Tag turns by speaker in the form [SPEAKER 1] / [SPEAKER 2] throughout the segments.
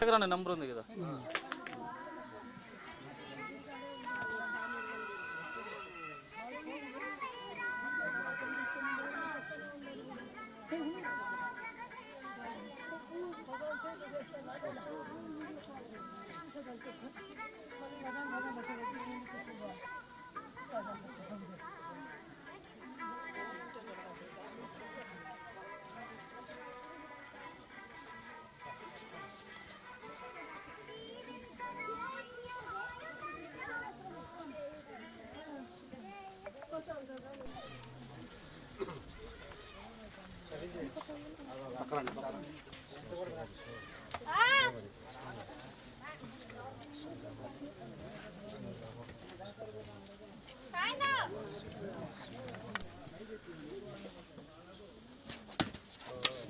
[SPEAKER 1] Number ఉంది కదా.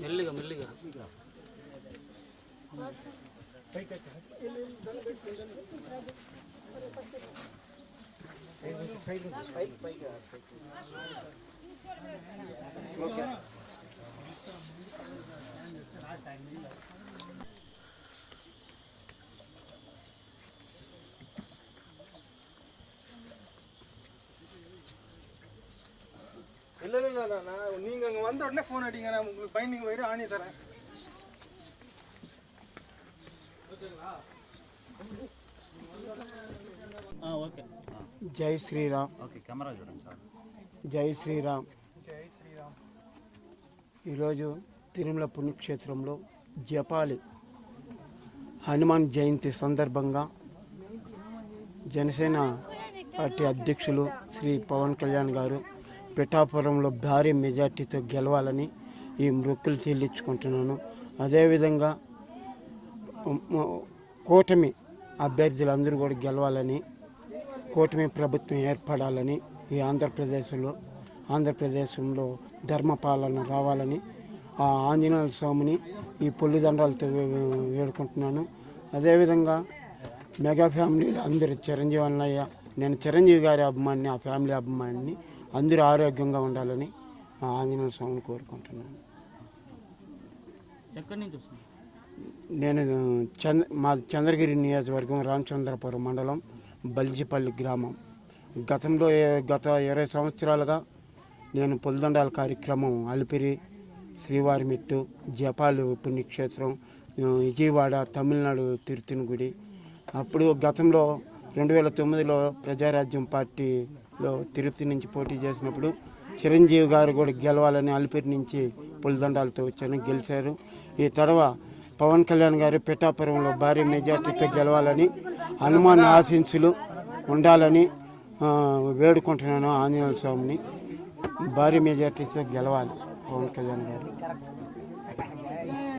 [SPEAKER 1] మెల్లిగా మెల్లిగా
[SPEAKER 2] இல்லை இல்லை இல்லைண்ணா, நீங்கள் அங்கே வந்த உடனே ஃபோன் அடிங்க, நான் உங்களுக்கு பைண்டிங் வயிறு ஆணி தரேன்.
[SPEAKER 1] ఓకే.
[SPEAKER 3] జై శ్రీరామ్.
[SPEAKER 1] ఓకే, కెమెరా చూడండి సార్.
[SPEAKER 3] జై శ్రీరామ్.
[SPEAKER 2] జై శ్రీరామ్.
[SPEAKER 3] ఈరోజు తిరుమల పుణ్యక్షేత్రంలో జపాలి హనుమాన్ జయంతి సందర్భంగా జనసేన పార్టీ అధ్యక్షులు శ్రీ పవన్ కళ్యాణ్ గారు పిఠాపురంలో భారీ మెజార్టీతో గెలవాలని ఈ మొక్కులు చెల్లించుకుంటున్నాను. అదేవిధంగా కూటమి అభ్యర్థులందరూ కూడా గెలవాలని, కూటమి ప్రభుత్వం ఏర్పడాలని, ఈ ఆంధ్రప్రదేశంలో ధర్మపాలన రావాలని ఆ ఆంజనేయ స్వామిని ఈ పొల్లిదండాలతో వేడుకుంటున్నాను. అదేవిధంగా మెగా ఫ్యామిలీలో అందరూ చిరంజీవి అన్నయ్య, నేను చిరంజీవి గారి అభిమానిని, ఆ ఫ్యామిలీ అభిమానిని, అందరూ ఆరోగ్యంగా ఉండాలని ఆ ఆంజనేయ స్వామిని కోరుకుంటున్నాను.
[SPEAKER 1] ఎక్కడి నుంచి వస్తుంది?
[SPEAKER 3] నేను మా చంద్రగిరి నియోజకవర్గం రామచంద్రపురం మండలం బల్జిపల్లి గ్రామం. గత 20 సంవత్సరాలుగా నేను పొలిదండాల కార్యక్రమం అలిపిరి, శ్రీవారిమెట్టు, జపాలి పుణ్యక్షేత్రం, విజయవాడ, తమిళనాడు తిరుతిని గుడి. అప్పుడు గతంలో 2009లో ప్రజారాజ్యం పార్టీలో తిరుపతి నుంచి పోటీ చేసినప్పుడు చిరంజీవి గారు కూడా గెలవాలని అలిపిరి నుంచి పొలిదండాలతో వచ్చాను, గెలిచారు. ఈ తడవ పవన్ కళ్యాణ్ గారు పిఠాపురంలో భారీ మెజార్టీతో గెలవాలని, హనుమాన్ ఆశీస్సులు ఉండాలని వేడుకుంటున్నాను. ఆంజనేయ స్వామిని భారీ మెజార్టీతో గెలవాలి పవన్ కళ్యాణ్ గారు.